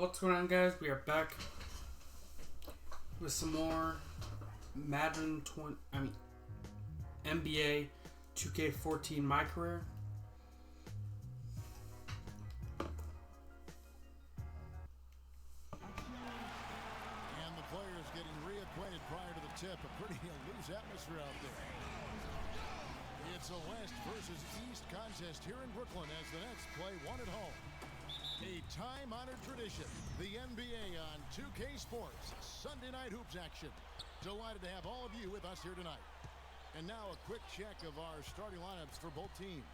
What's going on, guys? We are back with some more NBA 2K14 My Career. And the players getting reacquainted prior to the tip. A pretty loose atmosphere out there. It's a West versus East contest here in Brooklyn as the Nets play one at home. A time-honored tradition, the NBA on 2K Sports, Sunday night hoops action. Delighted to have all of you with us here tonight. And now a quick check of our starting lineups for both teams.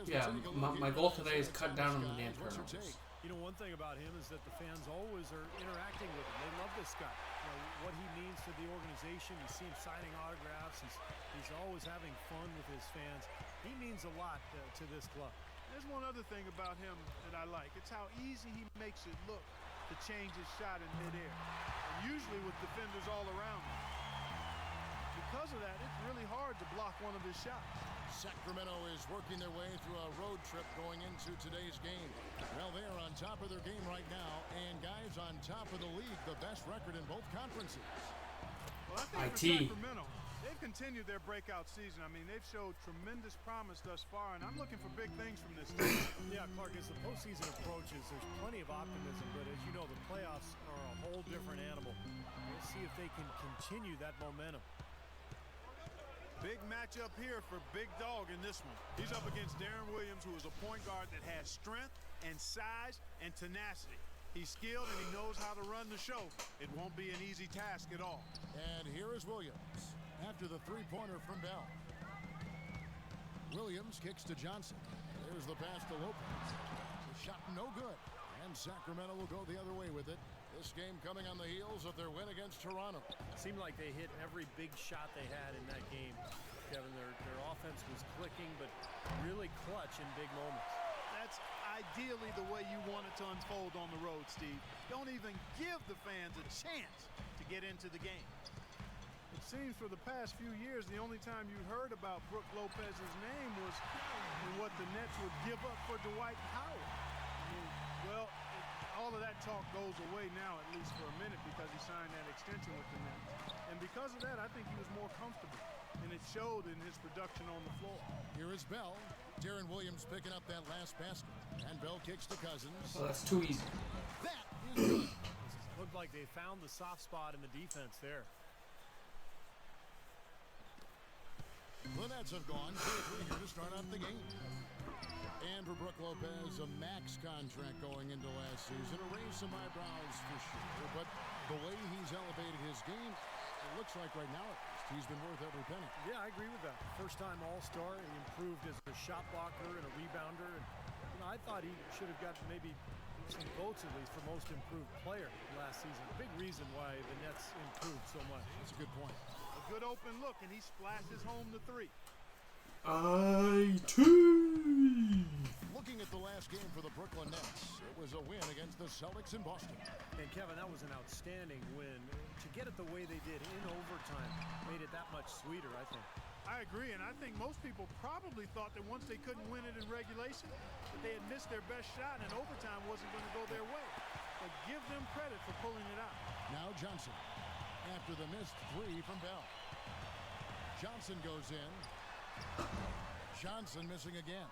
Yeah, my goal today is cut down on the damn turnovers. You know, one thing about him is that the fans always are interacting with him. They love this guy. You know, what he means to the organization. You see him signing autographs. He's always having fun with his fans. He means a lot to this club. There's one other thing about him that I like. It's how easy he makes it look to change his shot in midair. And usually with defenders all around him. Because of that, it's really hard to block one of his shots. Sacramento is working their way through a road trip going into today's game. Well, they are on top of their game right now, and guys on top of the league, the best record in both conferences. Well, I think for Sacramento, they've continued their breakout season. I mean, they've showed tremendous promise thus far, and I'm looking for big things from this team. Yeah, Clark, as the postseason approaches, there's plenty of optimism, but as you know, the playoffs are a whole different animal. We'll see if they can continue that momentum. Big matchup here for Big Dog in this one. He's up against Darren Williams, who is a point guard that has strength and size and tenacity. He's skilled and he knows how to run the show. It won't be an easy task at all. And here is Williams after the three-pointer from Bell. Williams kicks to Johnson. There's the pass to Lopez. The shot no good. And Sacramento will go the other way with it. This game coming on the heels of their win against Toronto. Seemed like they hit every big shot they had in that game, Kevin. Their offense was clicking, but really clutch in big moments. That's ideally the way you want it to unfold on the road, Steve. Don't even give the fans a chance to get into the game. It seems for the past few years, the only time you heard about Brook Lopez's name was what the Nets would give up for Dwight Howard. I mean, well, all of that talk goes away now, at least for a minute, because he signed that extension with the Nets. And because of that, I think he was more comfortable, and it showed in his production on the floor. Here is Bell. Darren Williams picking up that last basket. And Bell kicks to Cousins. Oh, that's too easy. That is good. Looked like they found the soft spot in the defense there. The Nets have gone 2-3 here to start out the game. And for Brook Lopez, a max contract going into last season. It raised some eyebrows for sure, but the way he's elevated his game, it looks like right now at least he's been worth every penny. Yeah, I agree with that. First-time All-Star, he improved as a shot blocker and a rebounder. And, you know, I thought he should have got maybe some votes at least for most improved player last season. A big reason why the Nets improved so much. That's a good point. A good open look, and he splashes home the three. Looking at the last game for the Brooklyn Nets, it was a win against the Celtics in Boston. And Kevin, that was an outstanding win. To get it the way they did in overtime made it that much sweeter, I think. I agree, and I think most people probably thought that once they couldn't win it in regulation, that they had missed their best shot and overtime wasn't going to go their way. But give them credit for pulling it out. Now Johnson, after the missed three from Bell. Johnson goes in. Johnson missing again.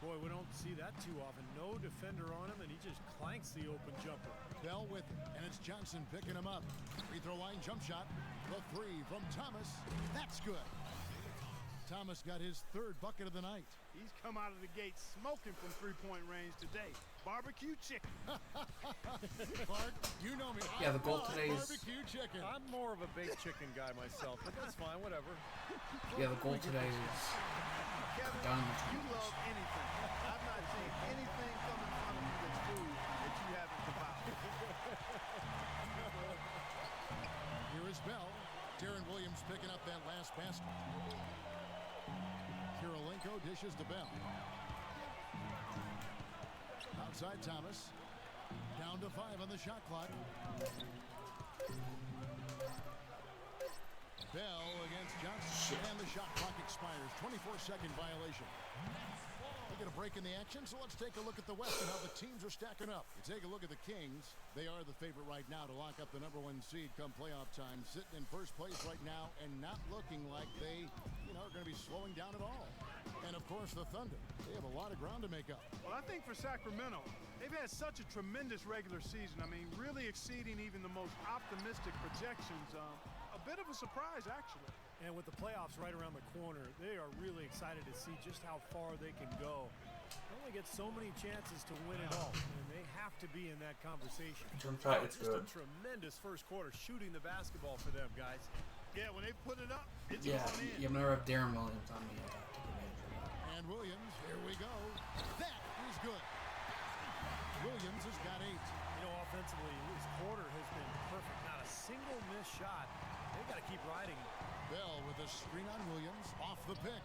Boy, we don't see that too often. No defender on him, and he just clanks the open jumper. Bell with it, and it's Johnson picking him up. Free throw line jump shot. The three from Thomas. That's good. Thomas got his third bucket of the night. He's come out of the gate smoking from three-point range today. Barbecue chicken. Clark, you know me. Yeah, the goal today is... Barbecue chicken. I'm more of a baked chicken guy myself, but that's fine, whatever. Yeah, the goal today is... Kevin, done. you love anything. I've not seen anything come in front of you that's food that you haven't devoured. Here is Bell. Darren Williams picking up that last basket. Kirilenko dishes to Bell. Outside Thomas. Down to 5 on the shot clock. Bell against Johnson. And the shot clock expires. 24-second violation. We get a break in the action, so let's take a look at the West and how the teams are stacking up. You take a look at the Kings. They are the favorite right now to lock up the #1 seed come playoff time. Sitting in first place right now and not looking like they, are going to be slowing down at all. And, of course, the Thunder. They have a lot of ground to make up. Well, I think for Sacramento, they've had such a tremendous regular season. I mean, really exceeding even the most optimistic projections. A bit of a surprise, actually. And with the playoffs right around the corner, they are really excited to see just how far they can go. They only get so many chances to win it all, and they have to be in that conversation. Jump shot, it's just good. a tremendous first quarter shooting the basketball for them, guys. Yeah, when they put it up, it's Yeah, going in. you never have Darren Williams on me. I got to take advantage of that. And Williams, here we go. That is good. Williams has got 8. Offensively, his quarter has been perfect. Not a single missed shot. They got to keep riding it. Bell with a screen on Williams, off the pick.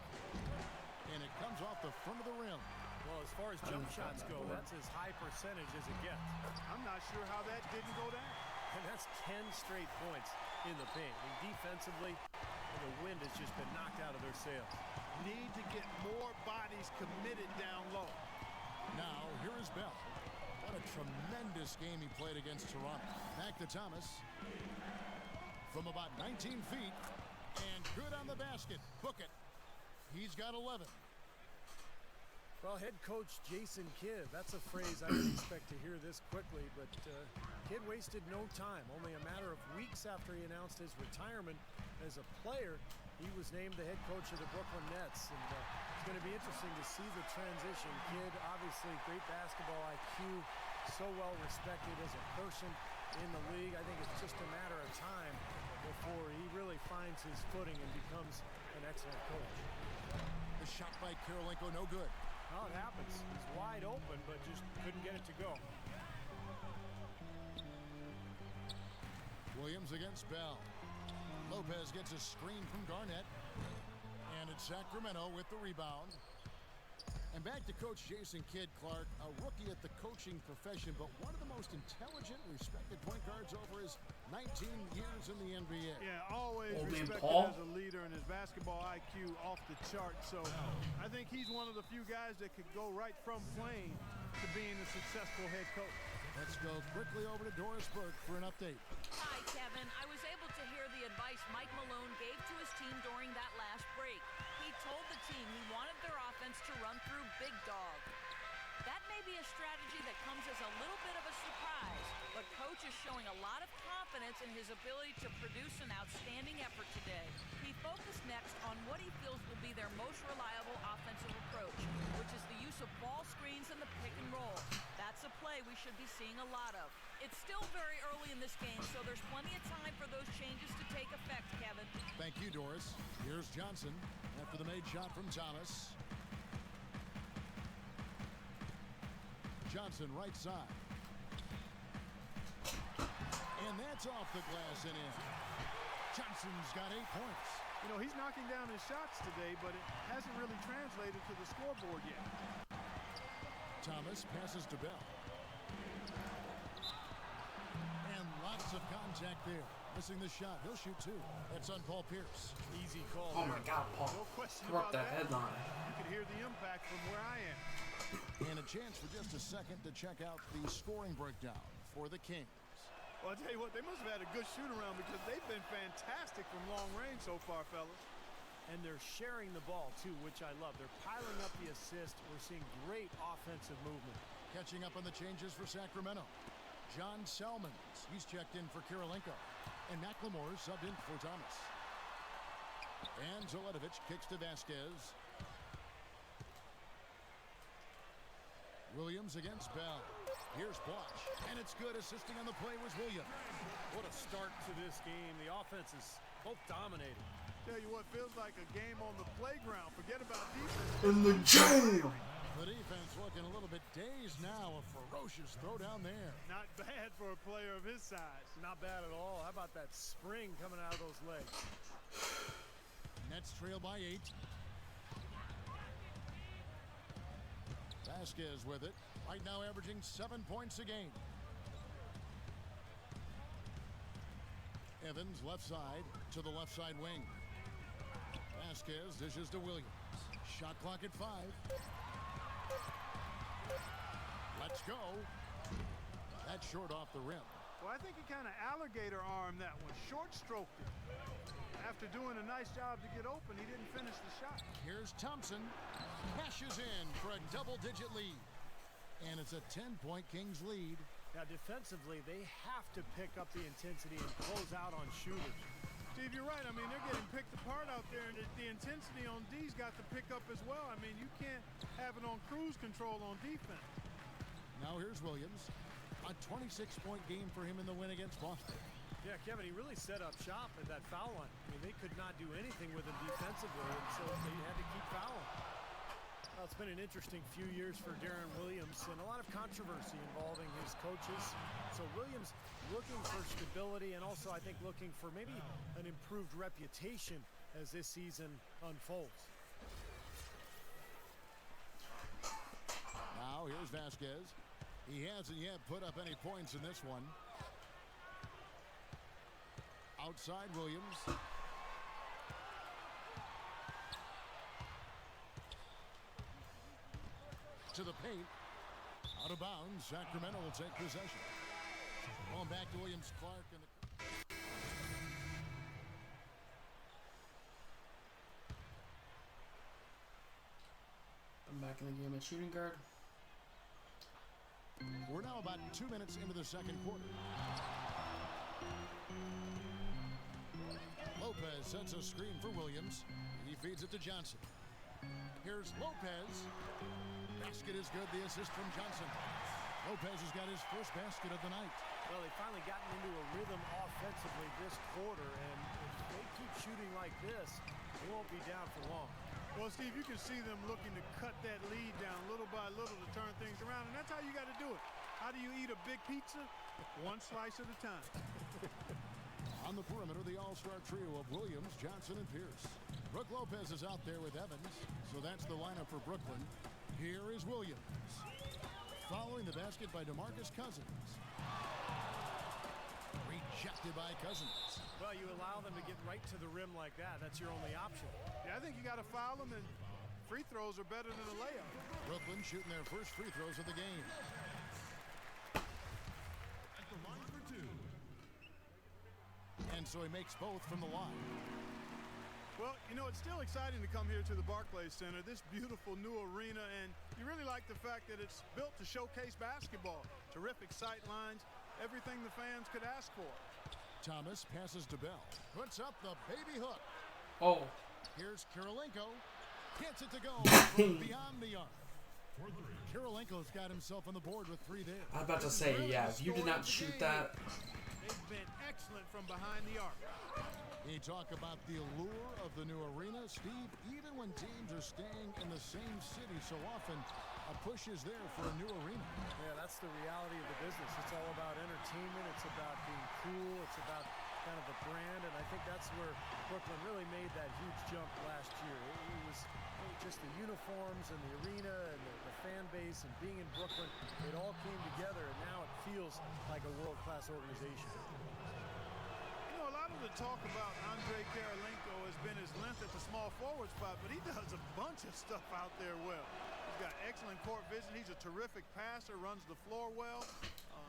And it comes off the front of the rim. Well, as far as jump shots go, that's as high percentage as it gets. I'm not sure how that didn't go down. And that's 10 straight points in the paint. I mean, defensively, the wind has just been knocked out of their sails. Need to get more bodies committed down low. Now, here is Bell. What a tremendous game he played against Toronto. Back to Thomas. From about 19 feet. And good on the basket. Book it. He's got 11. Well, head coach Jason Kidd, that's a phrase I didn't expect to hear this quickly, but Kidd wasted no time. Only a matter of weeks after he announced his retirement as a player, he was named the head coach of the Brooklyn Nets. And it's going to be interesting to see the transition. Kidd, obviously, great basketball IQ, so well respected as a person in the league. I think it's just a matter of time before he really finds his footing and becomes an excellent coach. The shot by Karolinko, no good. Well, it happens. He's wide open, but just couldn't get it to go. Williams against Bell. Lopez gets a screen from Garnett. And it's Sacramento with the rebound. And back to Coach Jason Kidd, Clark, a rookie at the coaching profession, but one of the most intelligent, respected point guards over his 19 years in the NBA. Yeah, always Old man respected Paul. as a leader, and his basketball IQ off the chart. So I think he's one of the few guys that could go right from playing to being a successful head coach. Let's go quickly over to Doris Burke for an update. Hi, Kevin. I was able to hear the advice Mike Malone gave to his team during that last break. He told the team he wanted their offense to run through Big Dog. That may be a strategy that comes as a little bit of a surprise, but Coach is showing a lot of confidence in his ability to produce an outstanding effort today. He focused next on what he feels will be their most reliable offensive approach, which is the use of ball screens and the pick and roll. That's a play we should be seeing a lot of. It's still very early in this game, so there's plenty of time for those changes to take effect, Kevin. Thank you, Doris. Here's Johnson after the made shot from Thomas. Johnson right side. And that's off the glass and in. Johnson's got 8 points. You know, he's knocking down his shots today, but it hasn't really translated to the scoreboard yet. Thomas passes to Bell. And lots of contact there. Missing the shot. He'll shoot 2. That's on Paul Pierce. Easy call. Oh my God, Paul. No question Throw about up that headline. You can hear the impact from where I am. And a chance for just a second to check out the scoring breakdown for the Kings. Well, I'll tell you what, they must have had a good shoot-around because they've been fantastic from long range so far, fellas. And they're sharing the ball, too, which I love. They're piling up the assist. We're seeing great offensive movement. Catching up on the changes for Sacramento. John Selmans, he's checked in for Karolinko. And McLemore subbed in for Thomas. And Zaletovic kicks to Vasquez. Williams against Bell. Here's Bosch. And it's good. Assisting on the play was Williams. What a start to this game. The offense is both dominating. Tell you what, feels like a game on the playground. Forget about defense. In the jam! The defense looking a little bit dazed now. A ferocious throw down there. Not bad for a player of his size. Not bad at all. How about that spring coming out of those legs? Nets trail by 8. Vasquez with it. Right now averaging 7 points a game. Evans left side to the left side wing. Vasquez dishes to Williams. Shot clock at 5. Let's go. That's short off the rim. Well, I think he kind of alligator armed that one, short stroked it. After doing a nice job to get open, he didn't finish the shot. Here's Thompson. Cashes in for a double-digit lead. And it's a 10-point Kings lead. Now, defensively, they have to pick up the intensity and close out on shooters. Steve, you're right. I mean, they're getting picked apart out there, and the intensity on D's got to pick up as well. I mean, you can't have it on cruise control on defense. Now here's Williams. A 26-point game for him in the win against Boston. Yeah, Kevin, he really set up shop at that foul line. I mean, they could not do anything with him defensively, and so they had to keep fouling. Well, it's been an interesting few years for Darren Williams and a lot of controversy involving his coaches. So Williams looking for stability and also, I think, looking for maybe an improved reputation as this season unfolds. Now here's Vasquez. He hasn't yet put up any points in this one. Outside Williams. To the paint. Out of bounds. Sacramento will take possession. Going back to Williams, Clark. And I'm back in the game at shooting guard. we're now about 2 minutes into the second quarter. Lopez sets a screen for Williams. He feeds it to Johnson. Here's Lopez. Basket is good. The assist from Johnson. Lopez has got his first basket of the night. Well, they've finally gotten into a rhythm offensively this quarter, and if they keep shooting like this, they won't be down for long. Well, Steve, you can see them looking to cut that lead down little by little to turn things around, and that's how you got to do it. How do you eat a big pizza? One slice at a time. On the perimeter, the all-star trio of Williams, Johnson, and Pierce. Brook Lopez is out there with Evans, so that's the lineup for Brooklyn. Here is Williams. Following the basket by DeMarcus Cousins. Rejected by Cousins. Well, you allow them to get right to the rim like that. That's your only option. Yeah, I think you got to foul them, and free throws are better than a layup. Brooklyn shooting their first free throws of the game. At the line for two. And so he makes both from the line. Well, you know, it's still exciting to come here to the Barclays Center, this beautiful new arena, and you really like the fact that it's built to showcase basketball. Terrific sight lines, everything the fans could ask for. Thomas passes to Bell. Puts up the baby hook. Oh. Here's Kirilenko. Gets it to go from beyond the arc. Kirilenko's got himself on the board with 3 there. I was about to say, yeah, if you did not shoot that. They've been excellent from behind the arc. You talk about the allure of the new arena, Steve. Even when teams are staying in the same city so often, a push is there for a new arena. Yeah, that's the reality of the business. It's all about entertainment. It's about being cool. It's about kind of the brand, and I think that's where Brooklyn really made that huge jump last year. It was just the uniforms and the arena and the fan base and being in Brooklyn. It all came together, and now it feels like a world-class organization. You know, a lot of the talk about Andre Kirilenko has been his length at the small forward spot, but he does a bunch of stuff out there well. He's got excellent court vision. He's a terrific passer, runs the floor well.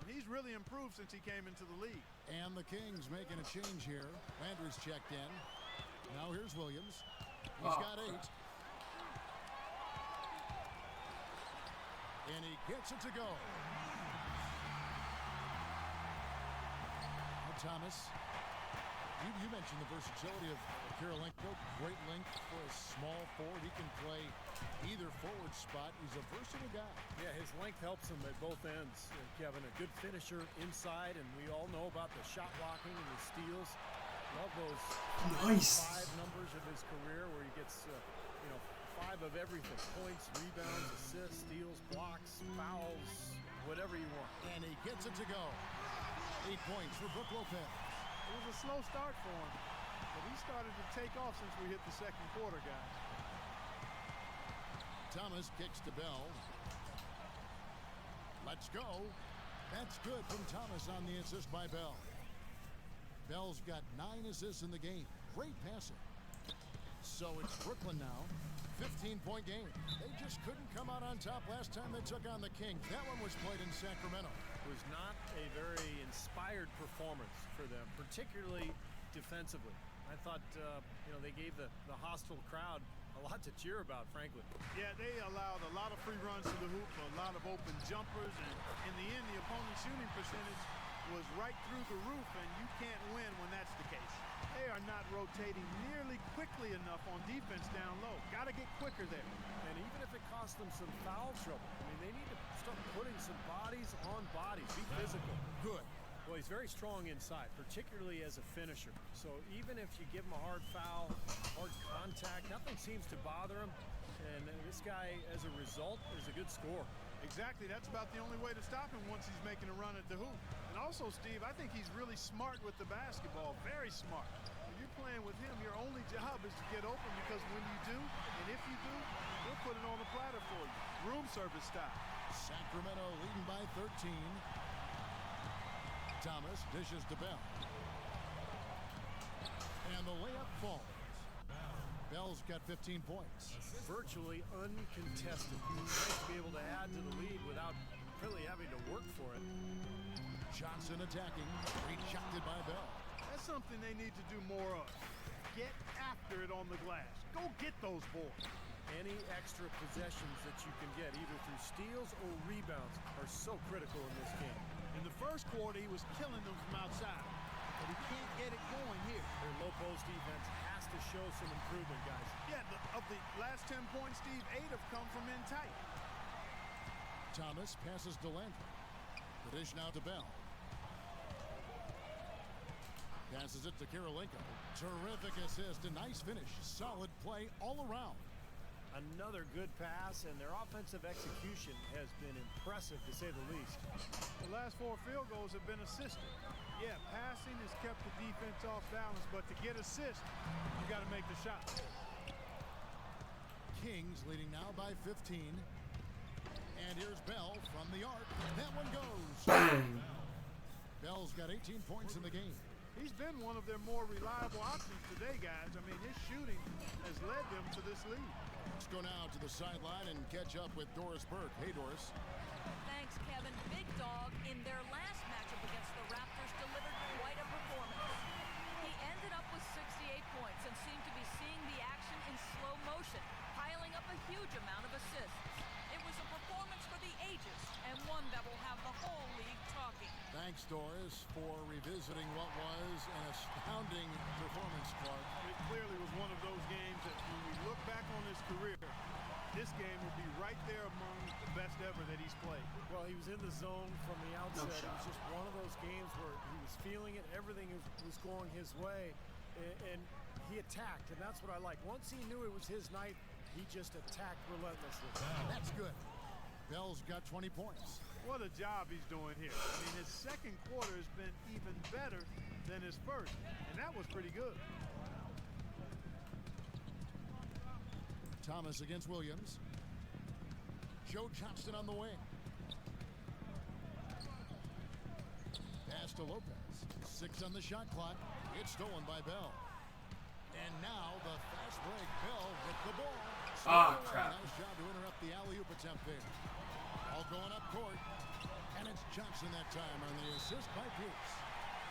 He's really improved since he came into the league. And the Kings making a change here. Landry's checked in. Now here's Williams. He's got 8. And he gets it to go. Now Thomas. You mentioned the versatility of Kirilenko. Great length for a small forward. He can play either forward spot. He's a versatile guy. Yeah, his length helps him at both ends, Kevin. A good finisher inside, and we all know about the shot blocking and the steals. Love those Nice. 5 numbers of his career where he gets, 5 of everything. Points, rebounds, assists, steals, blocks, fouls, whatever you want. And he gets it to go. 8 points for Brook Lopez. It was a slow start for him, but he started to take off since we hit the second quarter, guys. Thomas kicks to Bell. Let's go. That's good from Thomas on the assist by Bell. Bell's got 9 assists in the game. Great passing. So it's Brooklyn now. 15-point game. They just couldn't come out on top last time they took on the Kings. That one was played in Sacramento. It was not a very inspired performance for them, particularly defensively. I thought, they gave the hostile crowd a lot to cheer about, frankly. Yeah, they allowed a lot of free runs to the hoop, a lot of open jumpers, and in the end, the opponent's shooting percentage was right through the roof, and you can't win when that's the case. They are not rotating nearly quickly enough on defense down low. Got to get quicker there. And even if it costs them some foul trouble, they need to start putting some bodies on bodies. Be physical. Good. Well, he's very strong inside, particularly as a finisher. So even if you give him a hard foul, hard contact, nothing seems to bother him. And this guy, as a result, is a good scorer. Exactly. That's about the only way to stop him once he's making a run at the hoop. And also, Steve, I think he's really smart with the basketball. Very smart. When you're playing with him, your only job is to get open, because when you do, and if you do, he'll put it on the platter for you. Room service style. Sacramento leading by 13. Thomas dishes to Bell. And the layup falls. Bell's got 15 points. Virtually uncontested. Nice to be able to add to the lead without really having to work for it. Johnson attacking. Rejected by Bell. That's something they need to do more of. Get after it on the glass. Go get those boards. Any extra possessions that you can get, either through steals or rebounds, are so critical in this game. In the first quarter, he was killing them from outside, but he can't get it going here. Their low post defense has to show some improvement, guys. Yeah, of the last 10 points, Steve, 8 have come from in tight. Thomas passes to Landry. The dish now to Bell. Passes it to Kirilenko. Terrific assist, a nice finish. Solid play all around. Another good pass, and their offensive execution has been impressive, to say the least. The last 4 field goals have been assisted. Yeah, passing has kept the defense off balance, but to get assists, you got to make the shot. Kings leading now by 15. And here's Bell from the arc. That one goes. Bang! Bell's got 18 points in the game. He's been one of their more reliable options today, guys. I mean, his shooting has led them to this lead. Let's go now to the sideline and catch up with Doris Burke. Hey, Doris. Thanks, Kevin. Big Dog, in their last matchup against the Raptors, delivered quite a performance. He ended up with 68 points and seemed to be seeing the action in slow motion, piling up a huge amount of assists. It was a performance for the ages, and one that will have the whole league talking. Thanks, Doris, for revisiting what was an astounding performance, Clark. It clearly was one of those games that when we look back on his career, this game will be right there among the best ever that he's played. Well, he was in the zone from the outset. No It shot. was just one of those games where he was feeling it. Everything was going his way, and he attacked, and that's what I like. Once he knew it was his night, he just attacked relentlessly. That's good. Bell's got 20 points. What a job he's doing here. I mean, his second quarter has been even better than his first, and that was pretty good. Thomas against Williams. Joe Johnston on the wing. Pass to Lopez. 6 on the shot clock. It's stolen by Bell. And now the fast break. Bell with the ball. Crap. Nice job to interrupt the alley-oop attempt there. All going up court. And it's Johnson that time on the assist by Pierce.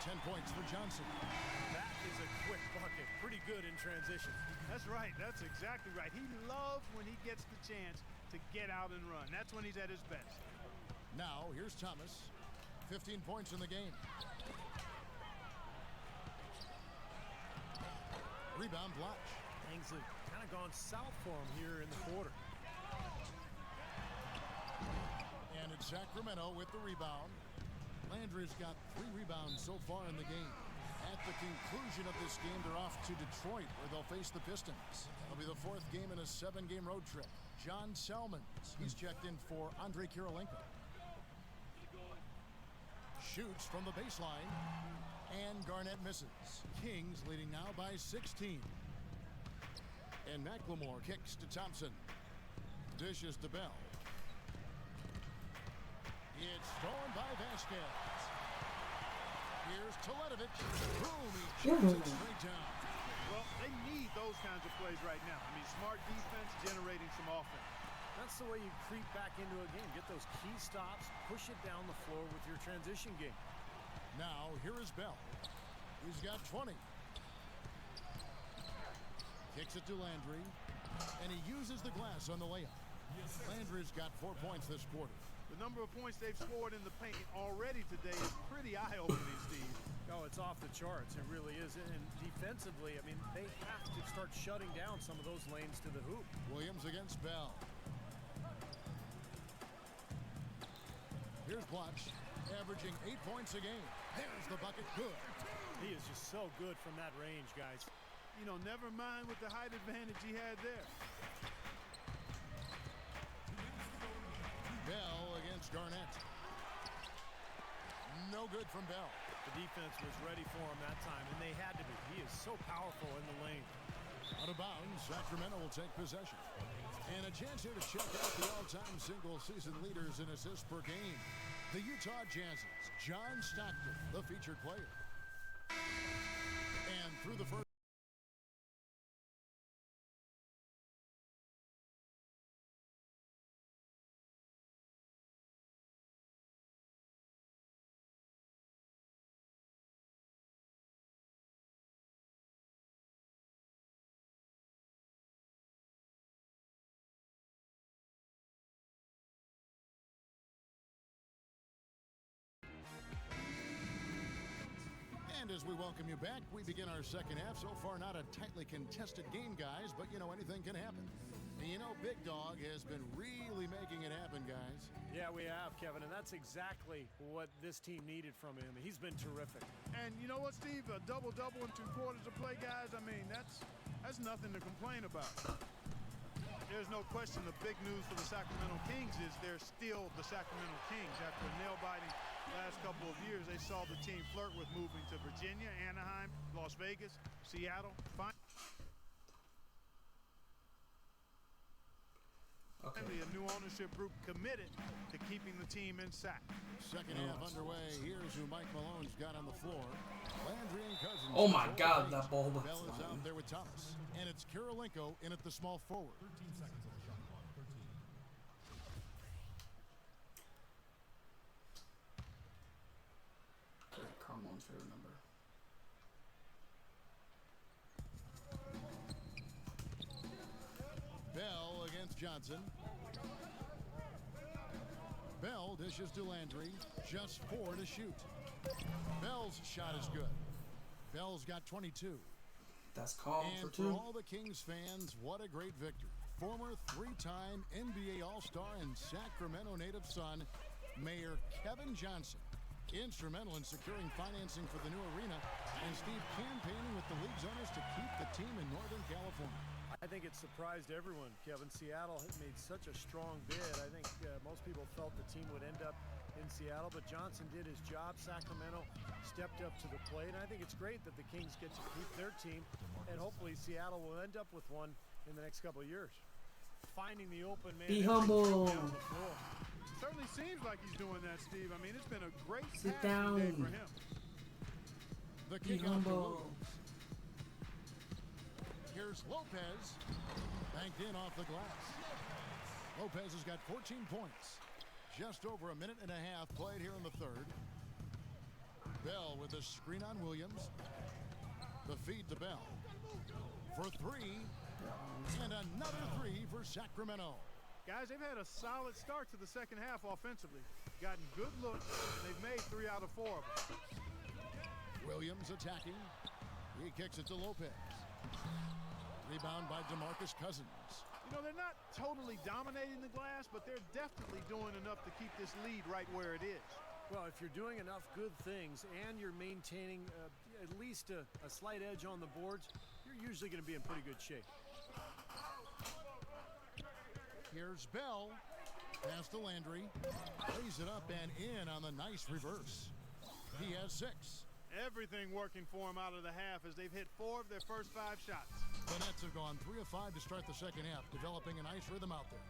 10 points for Johnson. That is a quick bucket. Pretty good in transition. That's right. That's exactly right. He loves when he gets the chance to get out and run. That's when he's at his best. Now, here's Thomas. 15 points in the game. Rebound, Blotch. Things have kind of gone south for him here in the quarter. And it's Sacramento with the rebound. Landry's got 3 rebounds so far in the game. At the conclusion of this game, they're off to Detroit, where they'll face the Pistons. It'll be the 4th game in a 7-game road trip. John Salmons, he's checked in for Andrei Kirilenko. Shoots from the baseline, and Garnett misses. Kings leading now by 16. And McLemore kicks to Thompson. Dishes to Bell. It's stolen by Vasquez. Here's Teletovic. Boom, he shoots it straight down. Well, they need those kinds of plays right now. I mean, smart defense generating some offense. That's the way you creep back into a game. Get those key stops, push it down the floor with your transition game. Now, here is Bell. He's got 20. Kicks it to Landry. And he uses the glass on the layup. Landry's got 4 points this quarter. The number of points they've scored in the paint already today is pretty eye-opening, Steve. Oh, it's off the charts. It really is. And defensively, I mean, they have to start shutting down some of those lanes to the hoop. Williams against Bell. Here's Blotch, averaging 8 points a game. There's the bucket. Good. He is just so good from that range, guys. You know, never mind with the height advantage he had there. Bell against Garnett. No good from Bell. The defense was ready for him that time, and they had to be. He is so powerful in the lane. Out of bounds, Sacramento will take possession. And a chance here to check out the all-time single-season leaders in assists per game. The Utah Jazz's John Stockton, the featured player. And through the first. And as we welcome you back, we begin our second half. So far, not a tightly contested game, guys, but, you know, anything can happen. And, you know, Big Dog has been really making it happen, guys. Yeah, we have, Kevin, and that's exactly what this team needed from him. He's been terrific. And you know what, Steve? A double-double in 2 quarters of play, guys, I mean, that's nothing to complain about. There's no question the big news for the Sacramento Kings is they're still the Sacramento Kings. After a nail-biting last couple of years, they saw the team flirt with moving to Virginia, Anaheim, Las Vegas, Seattle. Finally, a new ownership group committed to keeping the team in sack. Second half underway. Here's who Mike Malone's got on the floor. Landry and Cousins. Oh my God, that ball was Bell is out flying. there with Thomas. And it's Kirilenko in at the small forward. 13 seconds on the shot clock. 13. Carmel's favorite number. Bell against Johnson. Bell dishes to Landry. Just 4 to shoot. Bell's shot is good. Bell's got 22. That's called And for for 2. all the Kings fans, what a great victory. Former 3-time NBA All-Star and Sacramento native son, Mayor Kevin Johnson, instrumental in securing financing for the new arena, and Steve campaigning with the league's owners to keep the team in Northern California. I think it surprised everyone, Kevin. Seattle had made such a strong bid. I think most people felt the team would end up in Seattle, but Johnson did his job. Sacramento stepped up to the plate, and I think it's great that the Kings get to keep their team, and hopefully Seattle will end up with one in the next couple of years. Finding the open man. Be humble. Certainly seems like he's doing that, Steve. I mean, it's been a great Sit passing day down. for him. The Be kick out to humble. Williams. Here's Lopez. Banked in off the glass. Lopez has got 14 points. Just over a minute and a half played here in the third. Bell with a screen on Williams. The feed to Bell. For 3. And another 3 for Sacramento. Guys, they've had a solid start to the second half offensively. Gotten good looks, and they've made 3 out of 4 of them. Williams attacking. He kicks it to Lopez. Rebound by DeMarcus Cousins. You know, they're not totally dominating the glass, but they're definitely doing enough to keep this lead right where it is. Well, if you're doing enough good things and you're maintaining at least a slight edge on the boards, you're usually going to be in pretty good shape. Here's Bell. Pass to Landry. Lays it up and in on the nice reverse. He has 6. Everything working for them out of the half as they've hit 4 of their first 5 shots. The Nets have gone 3 of 5 to start the second half, developing a nice rhythm out there.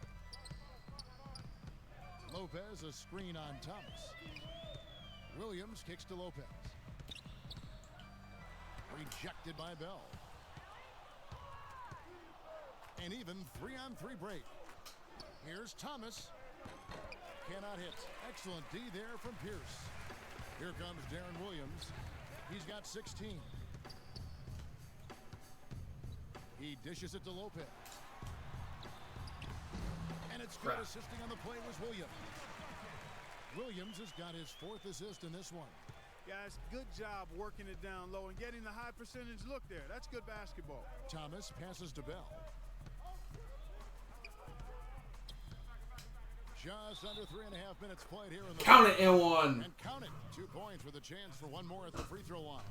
Lopez, a screen on Thomas. Williams kicks to Lopez. Rejected by Bell. An even 3-on-3 break. Here's Thomas. Cannot hit. Excellent D there from Pierce. Here comes Darren Williams. He's got 16. He dishes it to Lopez. And it's good. Assisting on the play was Williams. Williams has got his 4th assist in this one. Guys, good job working it down low and getting the high percentage look there. That's good basketball. Thomas passes to Bell. Just under 3.5 minutes played here in the count it and one. And count it. 2 points with a chance for one more at the free throw line.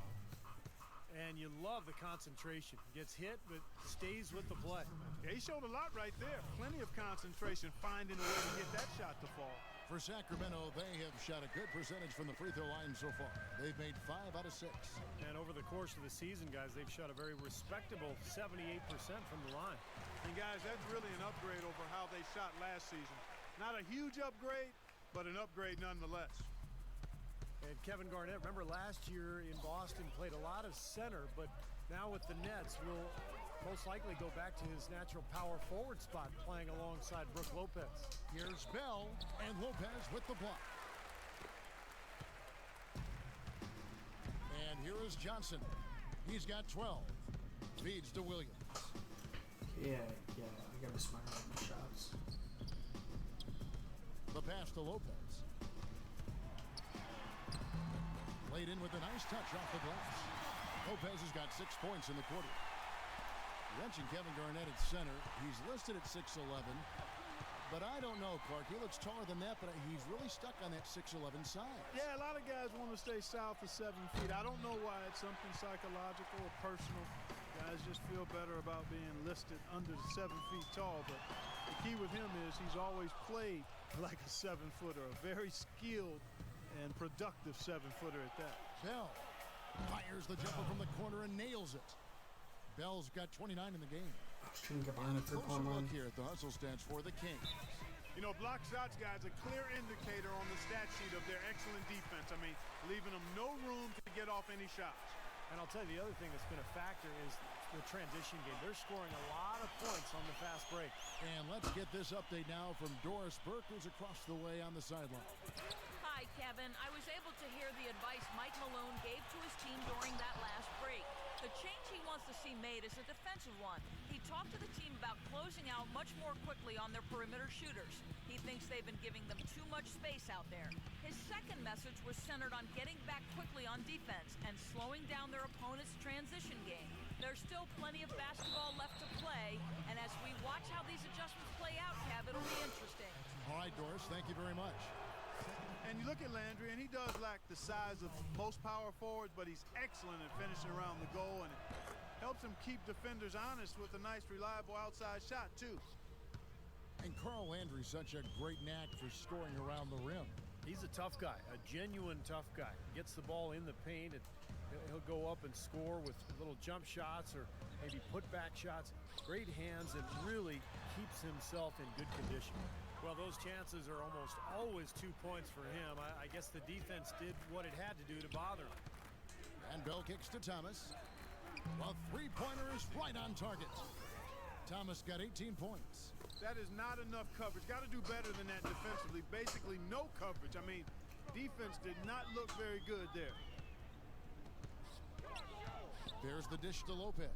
And you love the concentration. Gets hit, but stays with the play. Yeah, he showed a lot right there. Plenty of concentration, finding a way to get that shot to fall. For Sacramento, they have shot a good percentage from the free throw line so far. They've made 5 out of 6. And over the course of the season, guys, they've shot a very respectable 78% from the line. And guys, that's really an upgrade over how they shot last season. Not a huge upgrade, but an upgrade nonetheless. And Kevin Garnett, remember last year in Boston, played a lot of center, but now with the Nets, will most likely go back to his natural power forward spot, playing alongside Brook Lopez. Here's Bell, and Lopez with the block. And here is Johnson. He's got 12. Feeds to Williams. Yeah, I gotta be smarter on my shots. The pass to Lopez. Laid in with a nice touch off the glass. Lopez has got 6 points in the quarter. You mentioned Kevin Garnett at center. He's listed at 6'11", but I don't know, Clark. He looks taller than that, but he's really stuck on that 6'11" size. Yeah, a lot of guys want to stay south of 7 feet. I don't know why. It's something psychological or personal. Guys just feel better about being listed under 7 feet tall, but the key with him is he's always played like a 7-footer, a very skilled and productive 7-footer at that. Bell fires the jumper from the corner and nails it. Bell's got 29 in the game. I was trying to get behind the Closer look here at the hustle stats for the Kings. You know, block shots, guys, a clear indicator on the stat sheet of their excellent defense. I mean, leaving them no room to get off any shots. And I'll tell you, the other thing that's been a factor is the transition game. They're scoring a lot of points on the fast break. And let's get this update now from Doris Burke, who's across the way on the sideline. Hi, Kevin. I was able to hear the advice Mike Malone gave to his team during that last break. The change he wants to see made is a defensive one. He talked to the team about closing out much more quickly on their perimeter shooters. He thinks they've been giving them too much space out there. His second message was centered on getting back quickly on defense and slowing down their opponent's transition game. There's still plenty of basketball left to play, and as we watch how these adjustments play out, Kev, it'll be interesting. All right, Doris, thank you very much. And you look at Landry, and he does lack the size of most power forwards, but he's excellent at finishing around the goal, and it helps him keep defenders honest with a nice, reliable outside shot, too. And Carl Landry's such a great knack for scoring around the rim. He's a tough guy, a genuine tough guy. Gets the ball in the paint, and he'll go up and score with little jump shots or maybe put-back shots. Great hands, and really keeps himself in good condition. Well, those chances are almost always 2 points for him. I guess the defense did what it had to do to bother him. And Bell kicks to Thomas. A three-pointer is right on target. Thomas got 18 points. That is not enough coverage. Got to do better than that defensively. Basically no coverage. I mean, defense did not look very good there. There's the dish to Lopez.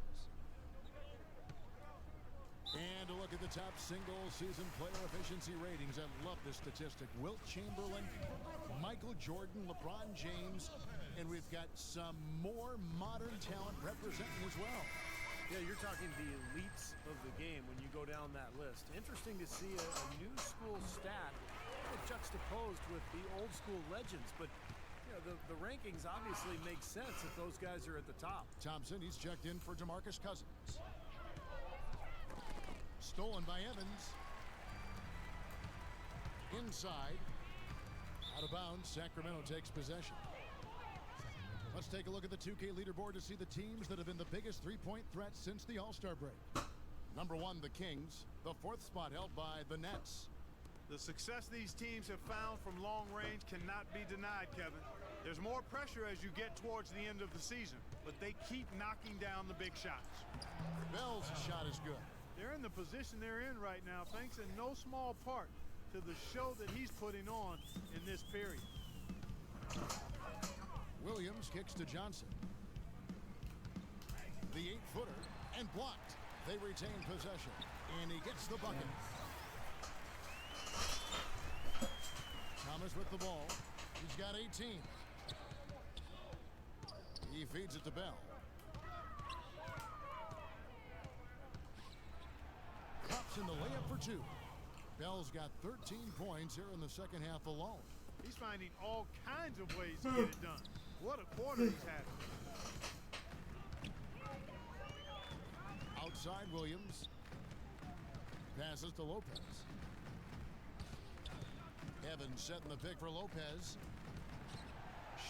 And a look at the top single-season player efficiency ratings. I love this statistic. Wilt Chamberlain, Michael Jordan, LeBron James, and we've got some more modern talent representing as well. Yeah, you're talking the elites of the game when you go down that list. Interesting to see a new school stat juxtaposed with the old school legends, but you know, the rankings obviously make sense if those guys are at the top. Thompson, he's checked in for DeMarcus Cousins. Stolen by Evans. Inside. Out of bounds. Sacramento takes possession. Let's take a look at the 2K leaderboard to see the teams that have been the biggest three-point threat since the All-Star break. Number 1, the Kings. The 4th spot held by the Nets. The success these teams have found from long range cannot be denied, Kevin. There's more pressure as you get towards the end of the season, but they keep knocking down the big shots. Bell's shot is good. They're in the position they're in right now, thanks in no small part to the show that he's putting on in this period. Williams kicks to Johnson. The 8-footer and blocked. They retain possession, and he gets the bucket. Thomas with the ball. He's got 18. He feeds it to Bell. Drops in the layup for 2. Bell's got 13 points here in the second half alone. He's finding all kinds of ways to get it done. What a quarter he's having. Outside Williams. Passes to Lopez. Evans setting the pick for Lopez.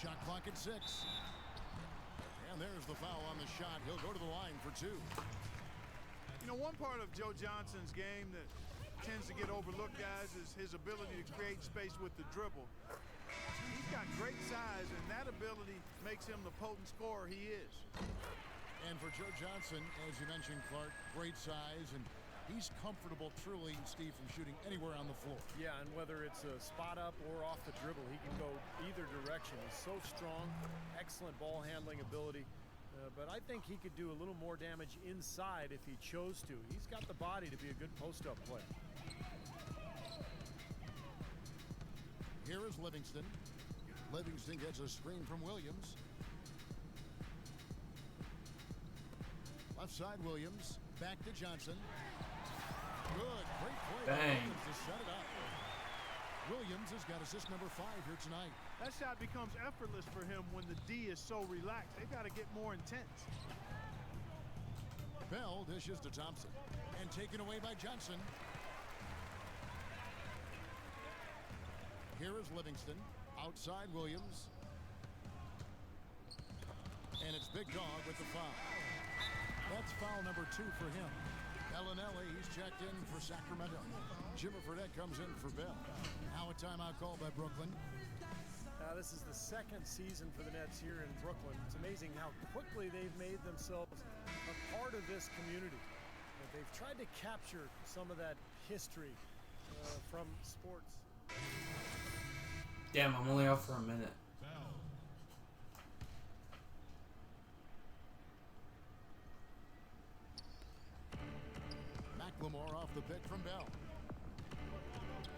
Shot clock at 6. And there's the foul on the shot. He'll go to the line for 2. You know, one part of Joe Johnson's game that tends to get overlooked, guys, is his ability to create space with the dribble. He's got great size, and that ability makes him the potent scorer he is. And for Joe Johnson, as you mentioned, Clark, great size, and he's comfortable truly, Steve, from shooting anywhere on the floor. Yeah, and whether it's a spot up or off the dribble, he can go either direction. He's so strong, excellent ball handling ability. But I think he could do a little more damage inside if he chose to. He's got the body to be a good post-up player. Here is Livingston. Livingston gets a screen from Williams. Left side Williams. Back to Johnson. Good. Great play. Bang. To set it up. Williams has got assist number 5 here tonight. That shot becomes effortless for him when the D is so relaxed. They've got to get more intense. Bell dishes to Thompson. And taken away by Johnson. Here is Livingston. Outside Williams. And it's Big Dog with the foul. That's foul number 2 for him. Bellinelli, he's checked in for Sacramento. Jimmy Fredette comes in for Bell. Now a timeout call by Brooklyn. This is the second season for the Nets here in Brooklyn. It's amazing how quickly they've made themselves a part of this community. They've tried to capture some of that history from sports. Damn, I'm only out for a minute. McLemore off the pick from Bell.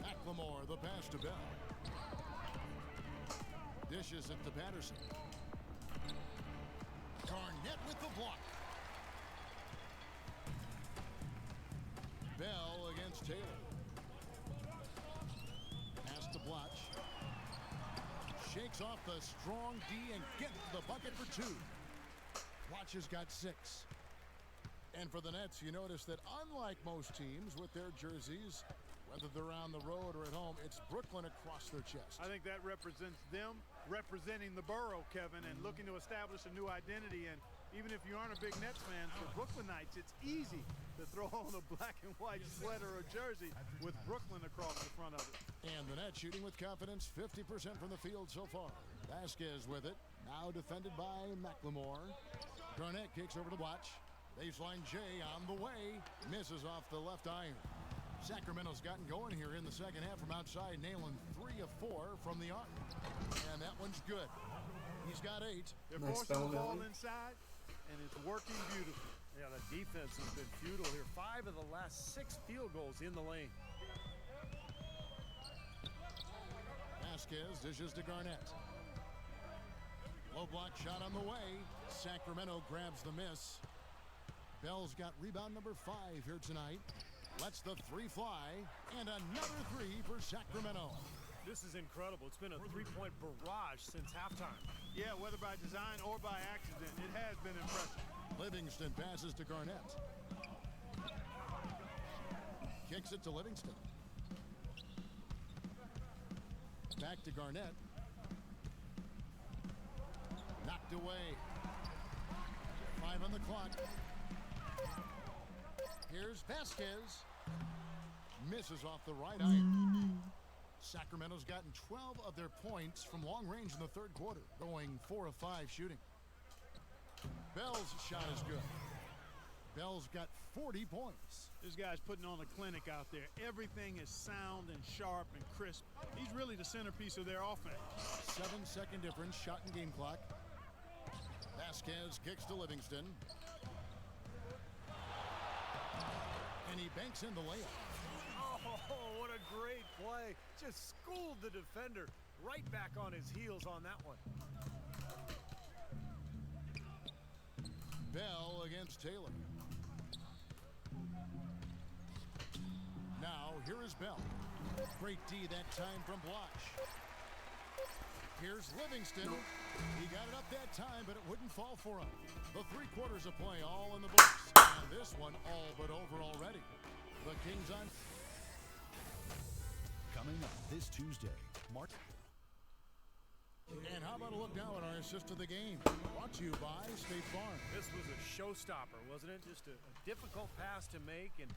McLemore, the pass to Bell. Dishes it to Patterson. Garnett with the block. Bell against Taylor. Pass to Blotch. Shakes off the strong D and gets the bucket for 2. Blotch has got 6. And for the Nets, you notice that unlike most teams with their jerseys, whether they're on the road or at home, it's Brooklyn across their chest. I think that represents them representing the borough, Kevin, and looking to establish a new identity. And even if you aren't a big Nets fan, for Brooklynites, it's easy to throw on a black and white sweater or jersey with Brooklyn across the front of it. And the Nets shooting with confidence, 50% from the field so far. Vasquez with it, now defended by McLemore. Garnett kicks over to Blotch. Baseline J on the way, misses off the left iron. Sacramento's gotten going here in the second half from outside, nailing 3 of 4 from the arc. And that one's good. He's got 8. They're Nice forcing the ball Bellinelli. inside, and it's working beautifully. Yeah, the defense has been futile here. 5 of the last 6 field goals in the lane. Vasquez dishes to Garnett. Low block shot on the way. Sacramento grabs the miss. Bell's got rebound number 5 here tonight. Lets the 3 fly, and another 3 for Sacramento. This is incredible. It's been a 3-point barrage since halftime. Yeah, whether by design or by accident, it has been impressive. Livingston passes to Garnett. Kicks it to Livingston. Back to Garnett. Knocked away. 5 on the clock. Here's Vasquez. Misses off the right iron. Sacramento's gotten 12 of their points from long range in the third quarter, going 4 of 5 shooting. Bell's shot is good. Bell's got 40 points. This guy's putting on a clinic out there. Everything is sound and sharp and crisp. He's really the centerpiece of their offense. 7-second difference, shot and game clock. Vasquez kicks to Livingston. And he banks in the layup. Oh, what a great play. Just schooled the defender. Right back on his heels on that one. Bell against Taylor. Now, here is Bell. Great D that time from Bloch. Here's Livingston. He got it up that time, but it wouldn't fall for him. The 3 quarters of play all in the books. And this one all but over already. The Kings on. Coming up this Tuesday, March. And how about a look now at our assist of the game? Brought to you by State Farm. This was a showstopper, wasn't it? Just a difficult pass to make, and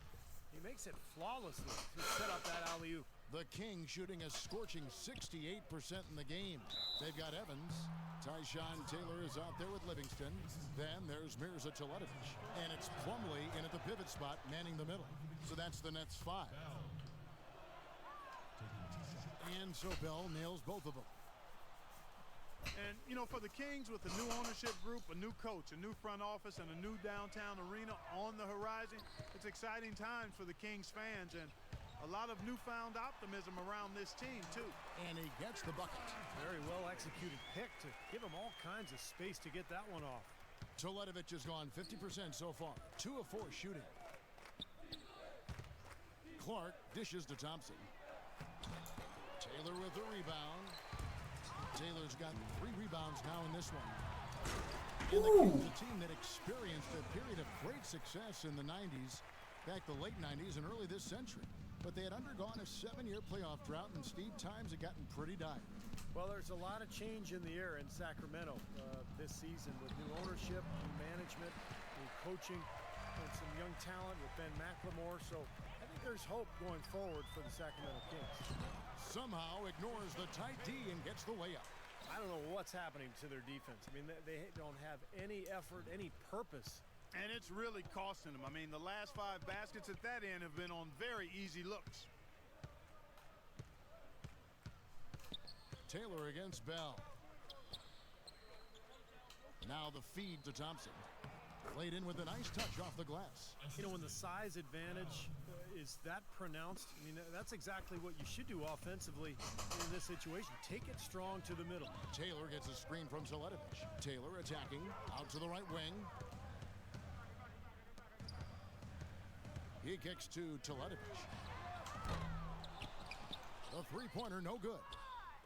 he makes it flawlessly to set up that alley-oop. The Kings shooting a scorching 68% in the game. They've got Evans. Tyshawn Taylor is out there with Livingston. Then there's Mirza Teletovic. And it's Plumlee in at the pivot spot, manning the middle. So that's the Nets 5. And so Bell nails both of them. And, you know, for the Kings, with a new ownership group, a new coach, a new front office, and a new downtown arena on the horizon, it's exciting times for the Kings fans and a lot of newfound optimism around this team, too. And he gets the bucket. Very well executed pick to give him all kinds of space to get that one off. Teletovic has gone 50% so far. 2 of 4 shooting. Clark dishes to Thompson. Taylor with the rebound. Taylor's got 3 rebounds now in this one. And the Kings, a team that experienced a period of great success in the 90s, back the late 90s and early this century. But they had undergone a 7-year playoff drought, and Steve, times had gotten pretty dire. Well, there's a lot of change in the air in Sacramento this season with new ownership, new management, new coaching, and some young talent with Ben McLemore. So I think there's hope going forward for the Sacramento Kings. Somehow ignores the tight D and gets the layup. I don't know what's happening to their defense. I mean, they don't have any effort, any purpose. And it's really costing them. I mean, the last 5 baskets at that end have been on very easy looks. Taylor against Bell. Now the feed to Thompson. Laid in with a nice touch off the glass. You know, when the size advantage is that pronounced, I mean, that's exactly what you should do offensively in this situation. Take it strong to the middle. Taylor gets a screen from Teletovic. Taylor attacking out to the right wing. He kicks to Teletovic. The 3-pointer no good.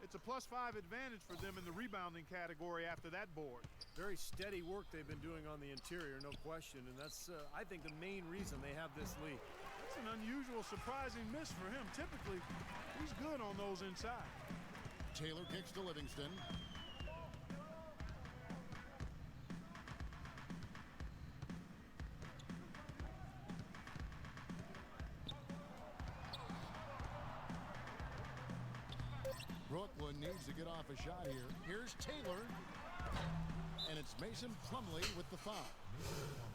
It's a +5 advantage for them in the rebounding category after that board. Very steady work they've been doing on the interior, no question. And that's, I think, the main reason they have this lead. That's an unusual, surprising miss for him. Typically, he's good on those inside. Taylor kicks to Livingston. Brooklyn needs to get off a shot here. Here's Taylor. And it's Mason Plumlee with the foul.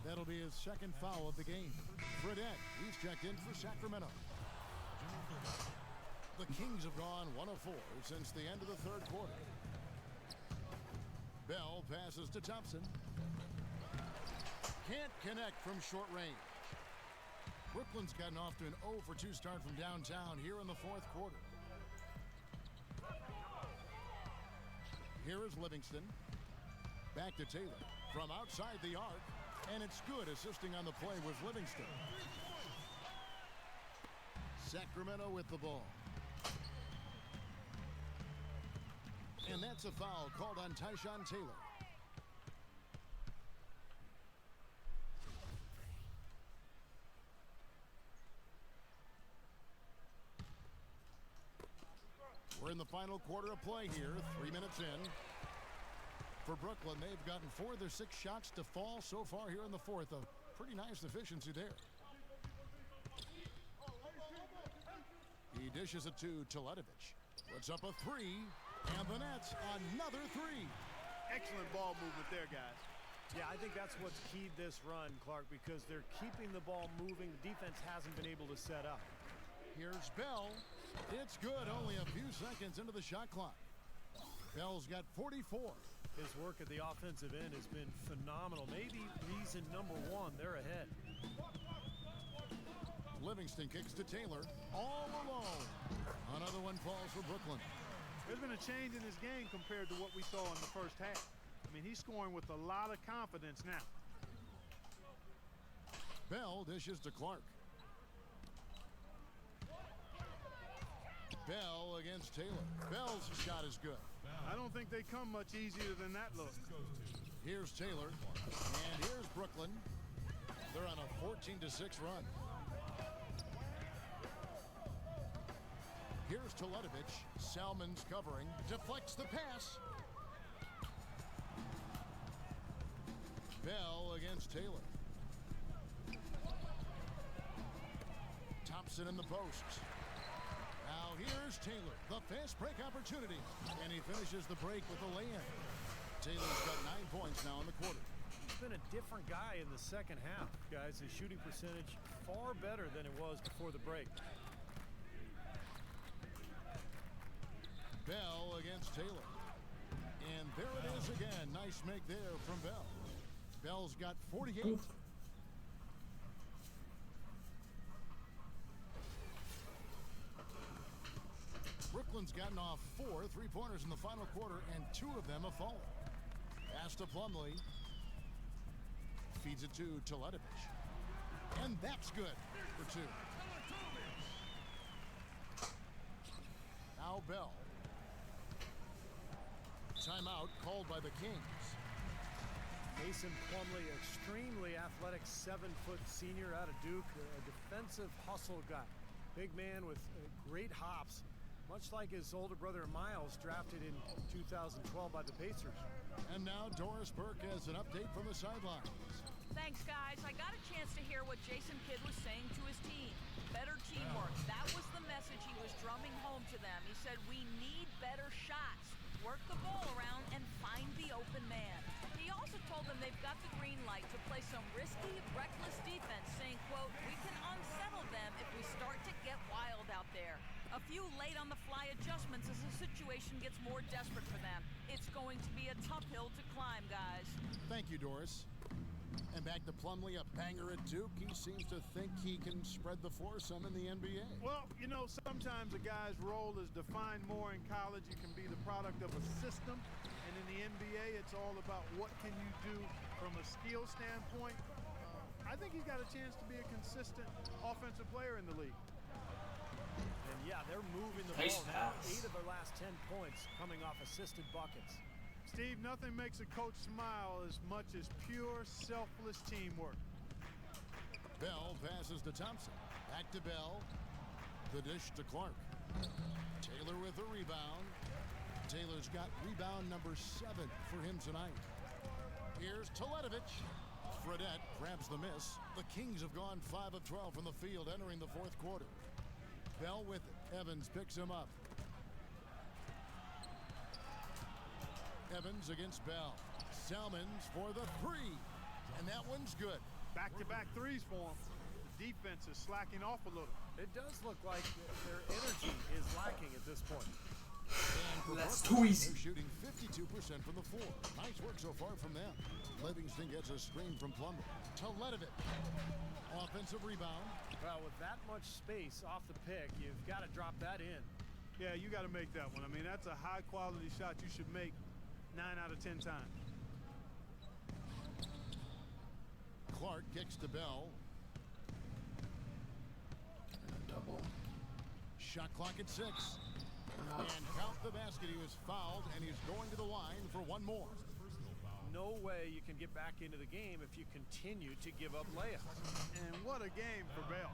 That'll be his 2nd foul of the game. Fredette, he's checked in for Sacramento. The Kings have gone 1 of 4 since the end of the 3rd quarter. Bell passes to Thompson. Can't connect from short range. Brooklyn's gotten off to an 0 for 2 start from downtown here in the 4th quarter. Here is Livingston. Back to Taylor from outside the arc. And it's good, assisting on the play with Livingston. Sacramento with the ball. And that's a foul called on Tyshawn Taylor. We're in the final quarter of play here, 3 minutes in. For Brooklyn, they've gotten 4 of their 6 shots to fall so far here in the 4th. A pretty nice efficiency there. He dishes it to Teletovic. Puts up a 3, and the Nets another 3. Excellent ball movement there, guys. Yeah, I think that's what's keyed this run, Clark, because they're keeping the ball moving. The defense hasn't been able to set up. Here's Bell. It's good, only a few seconds into the shot clock. Bell's got 44. His work at the offensive end has been phenomenal. Maybe reason number one, they're ahead. Livingston kicks to Taylor, all alone. Another one falls for Brooklyn. There's been a change in his game compared to what we saw in the first half. I mean, he's scoring with a lot of confidence now. Bell dishes to Clark. Bell against Taylor. Bell's shot is good. I don't think they come much easier than that look. Here's Taylor, and here's Brooklyn. They're on a 14-6 run. Here's Teletovic. Salmon's covering. Deflects the pass. Bell against Taylor. Thompson in the posts. Now here's Taylor. The fast break opportunity. And he finishes the break with a lay-in. Taylor's got 9 points now in the quarter. He's been a different guy in the second half, guys. His shooting percentage far better than it was before the break. Bell against Taylor. And there it is again. Nice make there from Bell. Bell's got 48. Brooklyn's gotten off 4 3-pointers in the final quarter, and 2 of them have fallen. Pass to Plumlee. Feeds it to Teletovic. And that's good for 2. Now Bell. Timeout called by the Kings. Mason Plumlee, extremely athletic 7-foot senior out of Duke, a defensive hustle guy. Big man with great hops, much like his older brother Miles, drafted in 2012 by the Pacers. And now Doris Burke has an update from the sidelines. Thanks, guys. I got a chance to hear what Jason Kidd was saying to his team. Better teamwork. That was the message he was drumming home to them. He said, we need better shots. Work the ball around and find the open man. He also told them they've got the green light to play some risky, reckless defense, saying, quote, we can unsettle them if we start to get wild out there. A few late-on-the-fly adjustments as the situation gets more desperate for them. It's going to be a tough hill to climb, guys. Thank you, Doris. And back to Plumlee, a banger at Duke. He seems to think he can spread the floor some in the NBA. Well, you know, sometimes a guy's role is defined more in college. You can be the product of a system. And in the NBA, it's all about what can you do from a skill standpoint. I think he's got a chance to be a consistent offensive player in the league. And yeah, they're moving the Nice ball now. pass. 8 of their last 10 points coming off assisted buckets. Steve, nothing makes a coach smile as much as pure, selfless teamwork. Bell passes to Thompson. Back to Bell. The dish to Clark. Taylor with a rebound. Taylor's got rebound number 7 for him tonight. Here's Teletovic. Fredette grabs the miss. The Kings have gone 5 of 12 from the field entering the 4th quarter. Bell with it. Evans picks him up. Evans against Bell. Salmons for the 3. And that one's good. Back-to-back threes for him. The defense is slacking off a little. It does look like their energy is lacking at this point. And for That's Brooklyn, too easy. they're shooting 52% from the floor. Nice work so far from them. Livingston gets a screen from Plumlee. Teletovic. Offensive rebound. Well, with that much space off the pick, you've got to drop that in. Yeah, you got to make that one. I mean, that's a high-quality shot you should make 9 out of 10 times. Clark kicks to Bell. Double. Shot clock at 6. And count the basket. He was fouled, and he's going to the line for one more. No way you can get back into the game if you continue to give up layups. And what a game for Bell.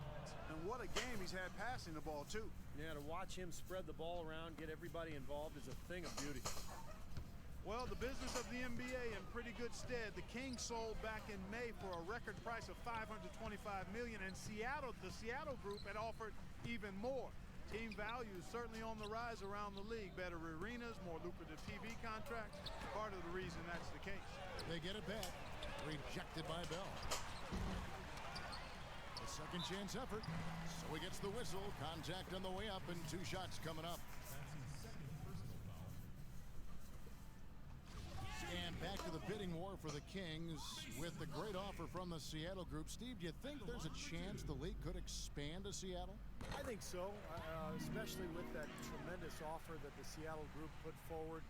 And what a game he's had passing the ball, too. Yeah, to watch him spread the ball around, get everybody involved is a thing of beauty. Well, the business of the NBA in pretty good stead. The Kings sold back in May for a record price of $525 million, and the Seattle group had offered even more. Team value is certainly on the rise around the league. Better arenas, more lucrative TV contracts. Part of the reason that's the case. They get it back. Rejected by Bell. A second chance effort. So he gets the whistle. Contact on the way up and 2 shots coming up. And back to the bidding war for the Kings with the great offer from the Seattle group. Steve, do you think there's a chance the league could expand to Seattle? I think so, especially with that tremendous offer that the Seattle group put forward.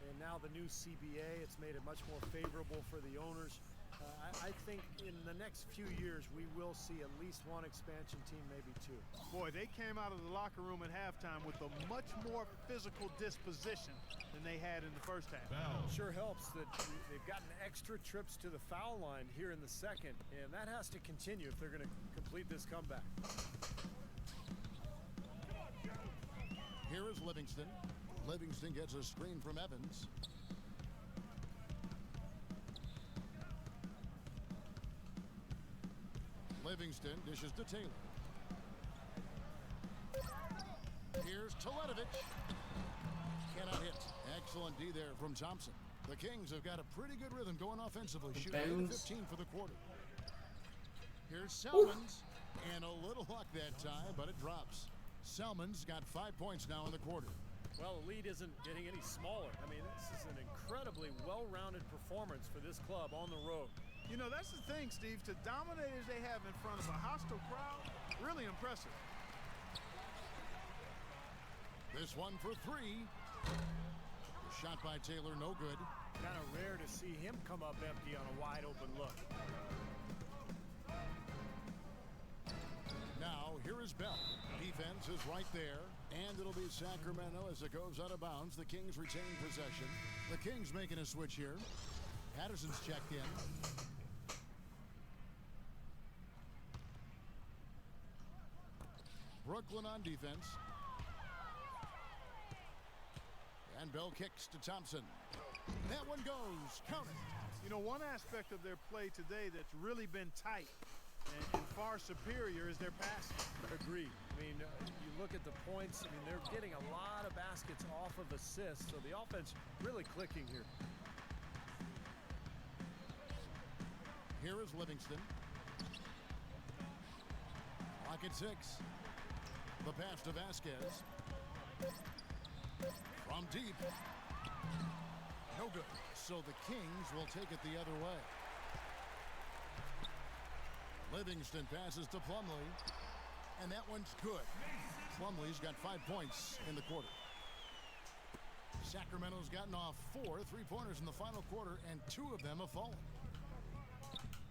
And now the new CBA, it's made it much more favorable for the owners. I think in the next few years, we will see at least 1 expansion team, maybe 2. Boy, they came out of the locker room at halftime with a much more physical disposition than they had in the first half. Sure helps that they've gotten extra trips to the foul line here in the second, and that has to continue if they're going to complete this comeback. Here is Livingston. Livingston gets a screen from Evans. Livingston dishes to Taylor. Here's Teletovic. Cannot hit. Excellent D there from Thompson. The Kings have got a pretty good rhythm going offensively. Shooting 15 for the quarter. Here's Selmans. And a little luck that time, but it drops. Selmans got 5 points now in the quarter. Well, the lead isn't getting any smaller. I mean, this is an incredibly well-rounded performance for this club on the road. You know, that's the thing, Steve. To dominate as they have in front of a hostile crowd, really impressive. This one for 3. The shot by Taylor, no good. Kind of rare to see him come up empty on a wide-open look. Now, here is Bell. Defense is right there. And it'll be Sacramento as it goes out of bounds. The Kings retain possession. The Kings making a switch here. Patterson's checked in. Brooklyn on defense. And Bell kicks to Thompson. That one goes. Count it. You know, one aspect of their play today that's really been tight and far superior is their passing. Agreed. I mean, you look at the points. I mean, they're getting a lot of baskets off of assists, so the offense really clicking here. Here is Livingston. Clock at 6. The pass to Vasquez. From deep. No good. So the Kings will take it the other way. Livingston passes to Plumlee. And that one's good. Plumlee's got 5 points in the quarter. Sacramento's gotten off 4 3-pointers in the final quarter, and 2 of them have fallen.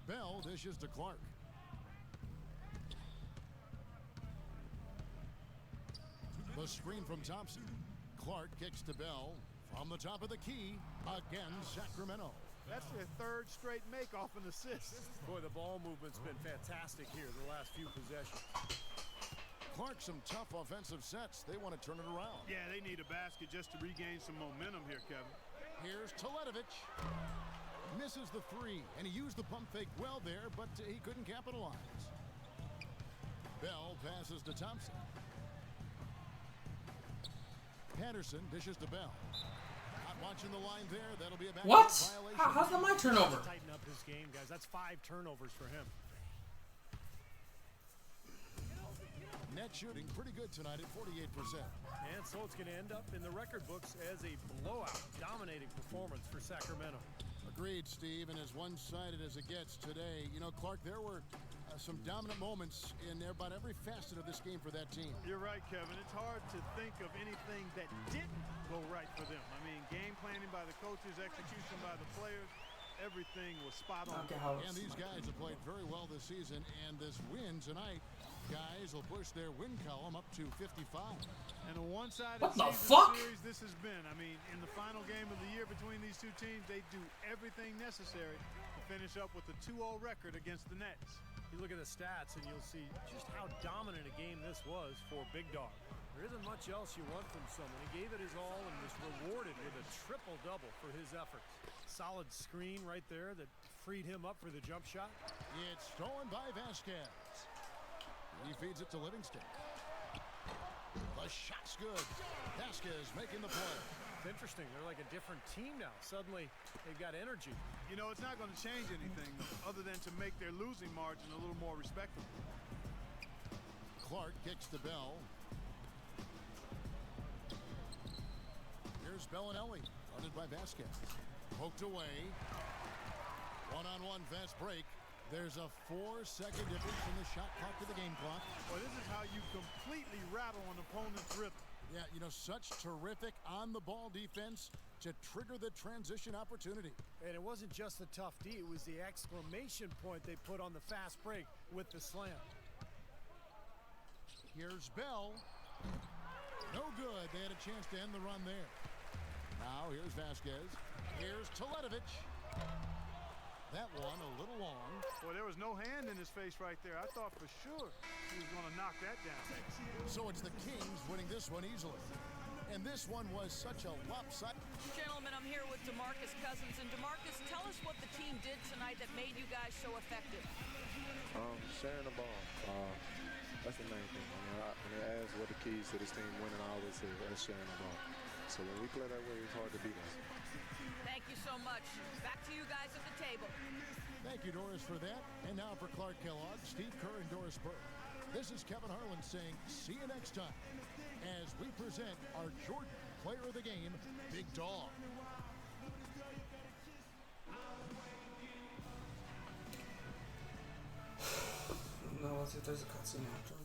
Bell dishes to Clark. The screen from Thompson. Clark kicks to Bell from the top of the key. Again, Sacramento. That's their 3rd straight make off an assist. Boy, the ball movement's been fantastic here the last few possessions. Clark, some tough offensive sets. They want to turn it around. Yeah, they need a basket just to regain some momentum here, Kevin. Here's Teletovic. Misses the 3, and he used the pump fake well there, but he couldn't capitalize. Bell passes to Thompson. Patterson dishes to Bell. Not watching the line there. That'll be a back violation. How's that my turnover? Tighten up his game, guys. That's 5 turnovers for him. Net shooting pretty good tonight at 48%. And so it's going to end up in the record books as a blowout, dominating performance for Sacramento. Agreed, Steve, and as one-sided as it gets today. You know, Clark, there were some dominant moments in there about every facet of this game for that team. You're right, Kevin. It's hard to think of anything that didn't go right for them. I mean, game planning by the coaches, execution by the players, everything was spot on. And these guys have played very well this season, and this win tonight, guys will push their win column up to 55. And a one-sided series this has been. I mean, in the final game of the year between these two teams, they do everything necessary to finish up with a 2-0 record against the Nets. You look at the stats and you'll see just how dominant a game this was for Big Dog. There isn't much else you want from someone. He gave it his all and was rewarded with a triple-double for his efforts. Solid screen right there that freed him up for the jump shot. It's stolen by Vasquez. He feeds it to Livingston. The shot's good. Vasquez making the play. It's interesting. They're like a different team now. Suddenly, they've got energy. You know, it's not going to change anything other than to make their losing margin a little more respectable. Clark kicks the bell. Here's Bellinelli, guarded by Vasquez. Poked away. One-on-one fast break. There's a 4-second difference in the shot clock to the game clock. Well, this is how you completely rattle an opponent's rhythm. Yeah, you know, such terrific on-the-ball defense to trigger the transition opportunity. And it wasn't just the tough D, it was the exclamation point they put on the fast break with the slam. Here's Bell. No good. They had a chance to end the run there. Now here's Vasquez. Here's Teletovich. That one a little long. Well, there was no hand in his face right there. I thought for sure he was going to knock that down. So it's the Kings winning this one easily. And this one was such a lopsided. Gentlemen, I'm here with DeMarcus Cousins. And DeMarcus, tell us what the team did tonight that made you guys so effective. Sharing the ball. That's the main thing. When they ask what the keys to this team winning, I always say that's sharing the ball. So when we play that way, it's hard to beat us. Thank you so much. Back to you guys at the table. Thank you, Doris, for that. And now for Clark Kellogg, Steve Kerr, and Doris Burke. This is Kevin Harlan saying, see you next time, as we present our Jordan Player of the Game, Big Dog. No, let's see if there's a cutscene after.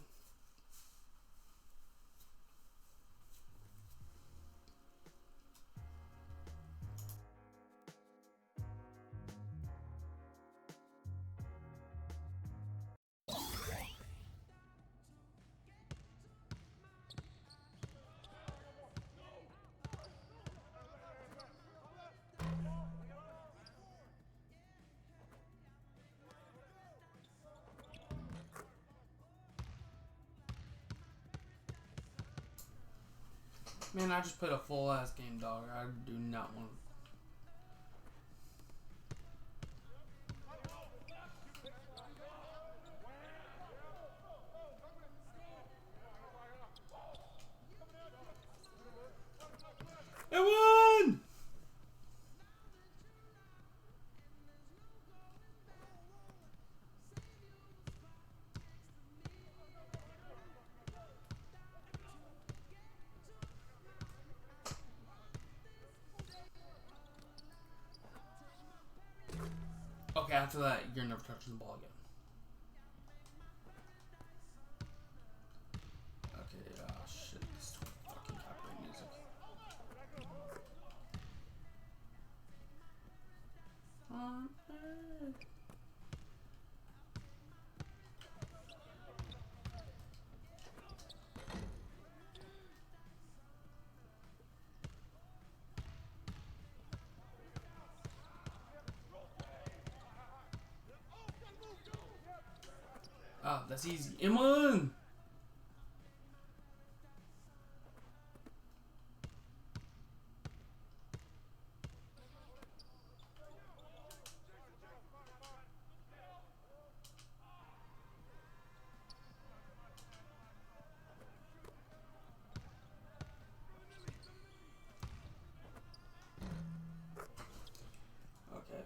Man, I just played a full ass game, dog. I do not want to. It won! Okay, after that, you're never touching the ball again. Okay, shit, this is fucking copyright music. Ah, that's easy. Iman! Okay.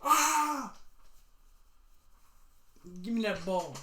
Ah! Give me that ball.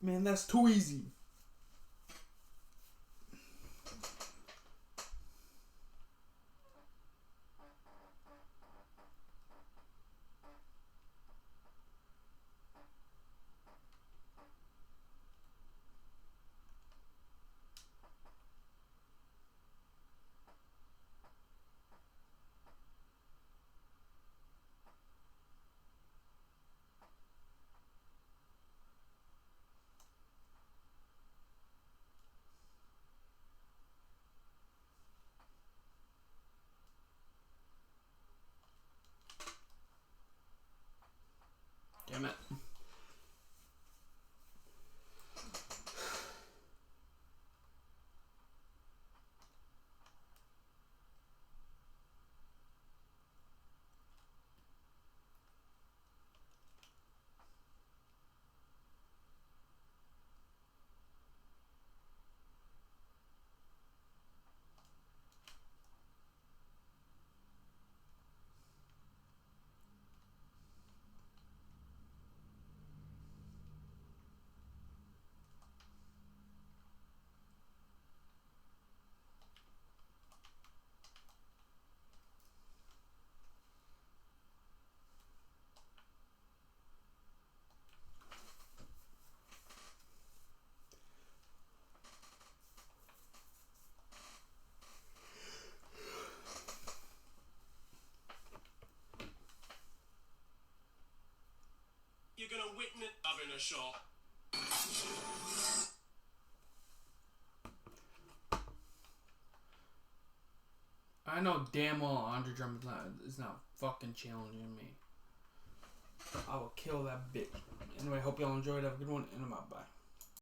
Man, that's too easy. Damn it. You're gonna witness having a shot. I know damn well Andre Drummond is not fucking challenging me. I will kill that bitch. Anyway, hope y'all enjoyed. Have a good one, and I'm out. Bye.